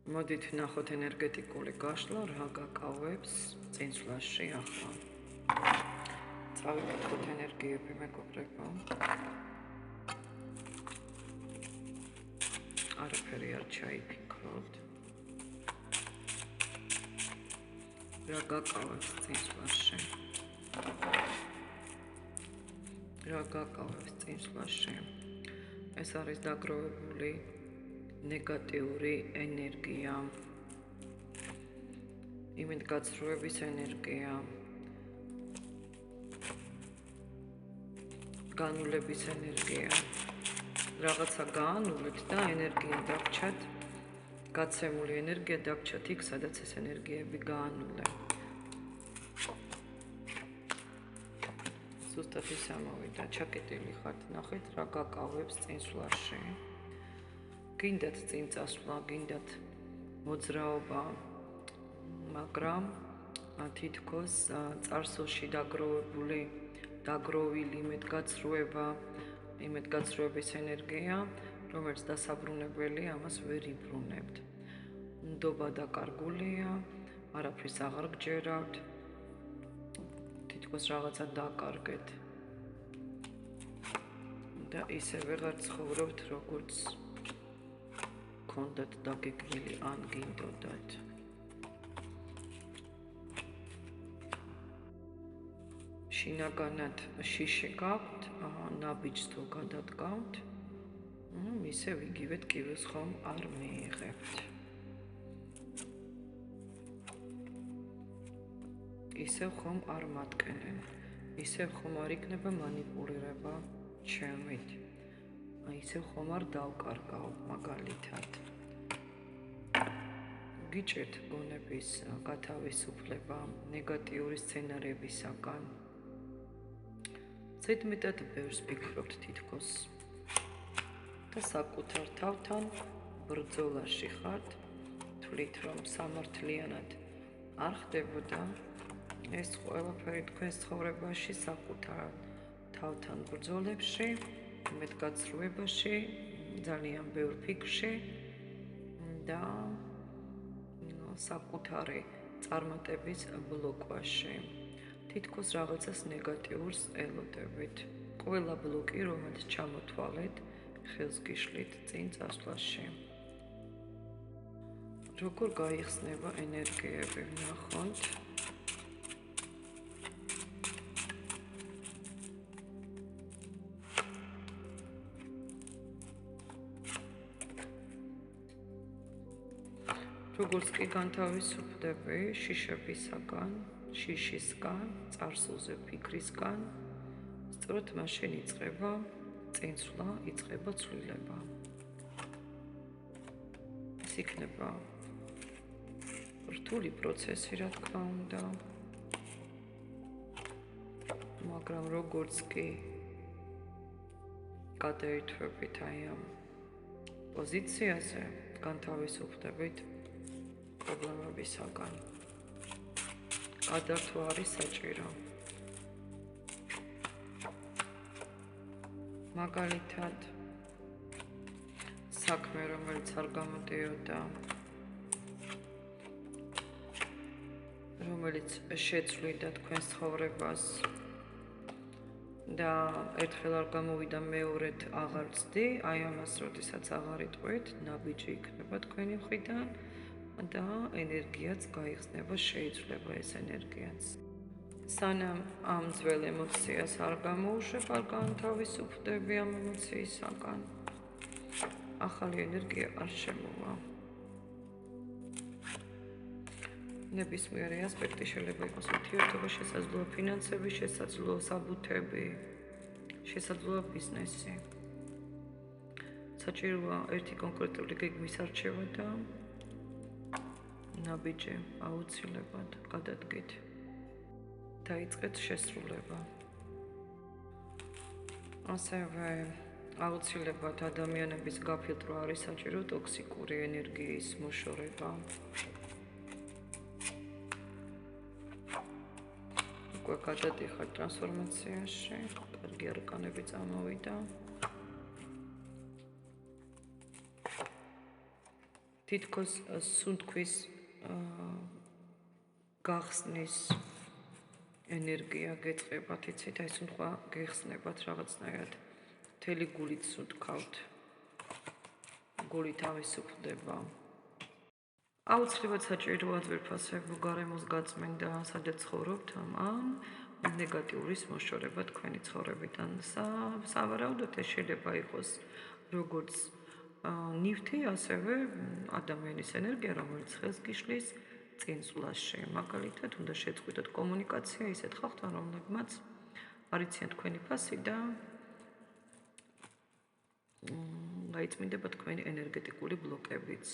მოდით ვნახოთ ენერგეტიკული გაშლა რა გაკავებს წინსვლაში ახლა. წავიკითხოთ ენერგიები მეგობრებო. არაფერი არ ჩაიფიქროთ. რა გაკავებს წინსვლაში? რა გაკავებს წინსვლაში? ეს არის დაგროვებული ნეგატიური ენერგია, იმედგაცრუების ენერგია, განულების ენერგია. რაღაცა გაანულებთ და ენერგია დაგჩათ, გაცემული ენერგია დაგჩათ იქ, სადაც ეს ენერგიები გაანულე. ზუსტად ის ამოვიდა, ჩაკეტილი ხართ, ნახეთ რა გაკავებს წინსვლაში. გინდათ წინ წასვლა, გინდათ მოძრაობა, მაგრამ თითქოს წარსულში დაგროვილი იმედგაცრუების ენერგია, რომელიც დასაბრუნებელი, ამას ვერ იბრუნებთ. ნდობა დაკარგულია, არაფრის აღარ გჯერავთ, თითქოს რაღაცა დაკარგეთ და ისე ვეღარ ცხოვრობთ, როგორც გქონდათ დაგეგმილი ან გინდოდათ. შინაგანად შიში გაქვთ, ნაბიჯს თუ გადადგავთ, ისევ იგივე ტკივილს ხომ არ მიიღებთ. ისევ ხომ არ მატკენენ, ისევ ხომ არ იქნება მანიპულირება ჩემით. ისევ ხომ არ დავკარგავ მაგალითად. გიჭირთ გონების გათავისუფლება ნეგატიური სცენარებისაგან. ზედმეტად ბევრს ფიქრობთ თითქოს და საკუთარ თავთან ბრძოლაში ხართ, თვლით რომ სამართლიანად არ ხდებოდა ეს ყველაფერი თქვენს ცხოვრებაში, საკუთარ თავთან ბრძოლებში, იმედგაცრუებაში, ძალიან ბევრ ფიქრში და საკუთარი წარმატების ბლოკვაში. თითქოს რაღაცას ნეგატიურს ელოდებით. ყველა ბლოკი, რომელიც ჩამოთვალეთ, ხელს გიშლით წინ წასვლაში. როგორ გაიხსნება ენერგიები, ვნახოთ. როგორც კი განთავისუფლდები შიშებისაგან, შიშისგან, წარსულზე ფიქრისგან, სწორედ მაშინ იწყება წინსვლა, იწყება ცვლილება. ეს იქნება რთული პროცესი, რა თქმა უნდა, მაგრამ როგორც კი გადაითვებით აი ამ პოზიციაზე, განთავისუფლდებით პრობლემებისაგან. გადართვა არის საჭირო. მაგალითად, საქმე, რომელიც არ გამოდიოდა, რომელიც შეცვლიდა თქვენს ცხოვრებას და ერთხელ არ გამოვიდა, მეორედ აღარ ცდი, აი ამას როდესაც აღარ იტყვით, ნაბიჯი იქნება თქვენი მხრიდან და ენერგიაც გაიხსნება, შეიცვლება ეს ენერგიაც. სანამ ამ ძველ ემოციას არ გამოუშვებ, არ განთავისუფლდები ამ ემოციისაგან, ახალი ენერგია არ შემოვა. ნებისმიერი ასპექტი შეიძლება იყოს ურთიერთობა, შესაძლოა ფინანსები, შესაძლოა საბუთები, შესაძლოა ბიზნესი. საჭიროა ერთი კონკრეტული გეგმის არჩევა და ნაბიჯი აუცილებლად გადადგეთ. დაიწყეთ შესრულება. ასევე აუცილებლად ადამიანების გაფილტვა არის საჭირო ტოქსიკური ენერგიის მოშორება. უკვე გადადიხართ ტრანსფორმაციაში, კარგი არკანები წამოვიდა. თითქოს სუნთქვის გახსნის ენერგია გეწყებათ, იცით, აი სუნთქვა გეხსნებათ რაღაცნაირად. მთელი გულით სუნთქავთ. გული თავისუფლდება. აუცილებლად საჭიროა ძვირფასეულ გარემოს გაწმენდა, სადაც ცხოვრობთ, ან ნეგატიურის მოშორება თქვენი ცხოვრებიდან. სავარაუდოდ ეს შეიძლება იყოს როგორც ნივთი, ასევე ადამიანის ენერგია, რომელიც ხელს გიშლის წინსვლაში. მაგალითად, უნდა შეწყვიტოთ კომუნიკაცია ისეთ ხალხთან, რომლებმაც არიციან თქვენი ფასი და გაიწმინდება თქვენი ენერგეტიკული ბლოკებიც.